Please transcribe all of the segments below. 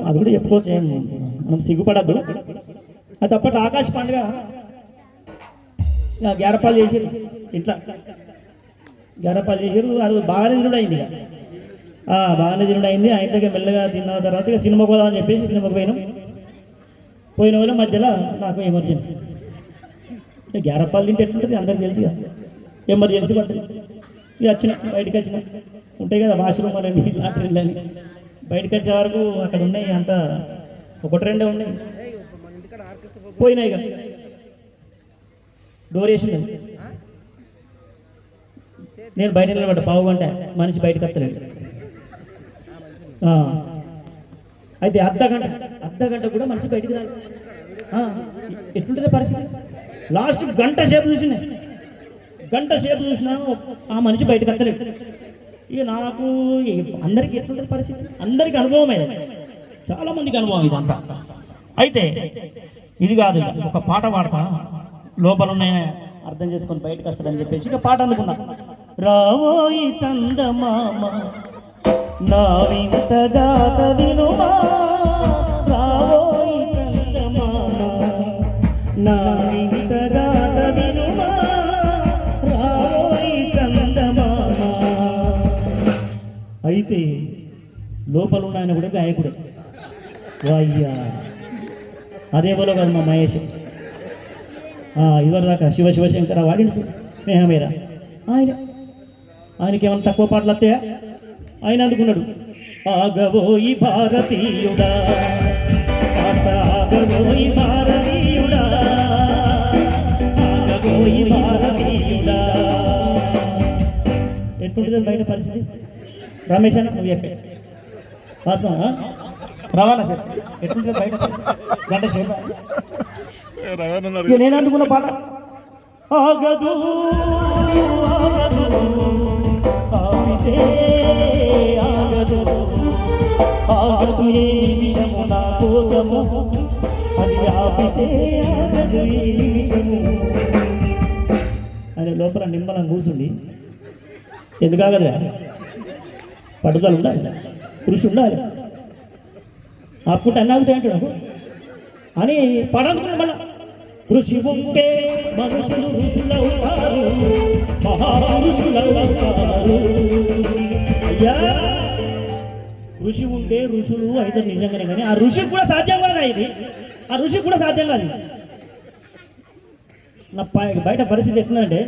అది కూడా చెప్పుకోవచ్చు, మనం సిగ్గుపడద్దు. అది అప్పటి ఆకాశ పండుగ గ్యారపాలు చేసారు, ఇంట్లో గ్యారపాలు చేసారు. అది బాగానే తినుడు అయింది, బాగానే తినుడు అయింది. ఆయన దగ్గర మెల్లగా తిన్న తర్వాత ఇక సినిమాకి పోదామని చెప్పేసి సినిమాకి పోయిన వాళ్ళ మధ్యలో నాకు ఎమర్జెన్సీ. గ్యారపాలు తింటే ఎట్లుంటుంది అందరికి తెలిసి కదా, ఎమర్జెన్సీ పడుతుంది. ఇక బయటకు వచ్చిన ఉంటాయి కదా వాష్రూమ్ అని లాటరీలు అని, బయటకు వచ్చే వరకు అక్కడ ఉన్నాయి అంత ఒకటి రెండే ఉన్నాయి, పోయినాయి. ఇక డోర్ వేసి నేను బయట నిలబడ్డా, పావు గంట మనిషి బయటకు వస్తలేడు. అయితే అర్ధ గంట కూడా మనిషి బయటికి రాదు. ఎట్లుంటుంది పరిస్థితి? లాస్ట్ గంట సేపు చూసినా ఆ మనిషి బయటకు వస్తలేడు. ఇక నాకు అందరికీ ఎట్లుంటుంది పరిస్థితి? అందరికీ అనుభవమే, చాలా మందికి అనుభవం ఇదంతా. అయితే ఇది కాదు, ఒక పాట పాడతా, లోపల ఉన్నాయని అర్థం చేసుకొని బయటకు వస్తాడని చెప్పేసి ఇక పాట అనుకున్నా. రావోయి చందమామ నా వింత గాథ వినుమా, రావోయి చందమామ నా వింత గాథ వినుమా, రావోయి చందమామ. అయితే లోపల ఉన్న ఆయన కూడా గాయకుడే. వాయ్యా అదేవలో కాదు మా మహేష్, ఇదివరకు దాకా శివశంకర వాడిండు స్నేహమేరా. ఆయనకేమన్నా తక్కువ పాటలు వస్తాయా? ఆయన అనుకున్నాడు, ఆగబోయి భారతీయుడా, ఆగబోయి భారతీయుడా, ఆగబోయి భారతీయుడా. ఎట్లుంటుంది బయట పరిస్థితి? రమేష్ అన్న నువ్వు ఎక్కడ వాస్తవా రవాణా సార్, ఎట్లుంటుంది బయట పరిస్థితి? గంట సేపు నేను అందుకున్న పాట ఆగదు ఆగితే ఆగదు ఆగదు ఏ నిమిషము నా కోసము, అది ఆపితే ఆగదు ఏ నిమిషము. అని లోపల నిమ్మలం కూర్చుండి ఎందుకు ఆగదుగా? పట్టుదల ఉండాలి, కృషి ఉండాలి. ఆపుకుంటే అన్నీ ఆగుతాయి అంటాడు అని పాట అనుకున్నాడు. మళ్ళా కృషి ఉంటే మనుషులు ఋషులవుతారు, మహాపురుషులవుతారు. అయ్యా ఋషి ఉంటే ఋషులు అయితే నిజంగానే, కానీ ఆ ఋషికి కూడా సాధ్యం కాదా? ఇది ఆ ఋషికి కూడా సాధ్యం కాదు. నా బయట పరిస్థితి ఎట్లంటే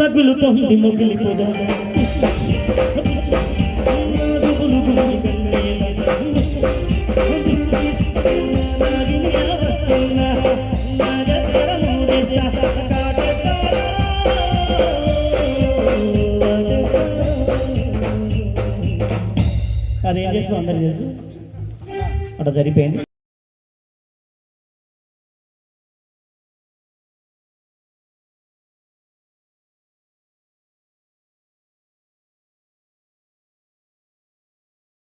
రగ్గులు తొమ్మిది మొగిలిపోదా, అదేం చేస్తాం అందరికి తెలుసు, అట్లా జరిగిపోయింది.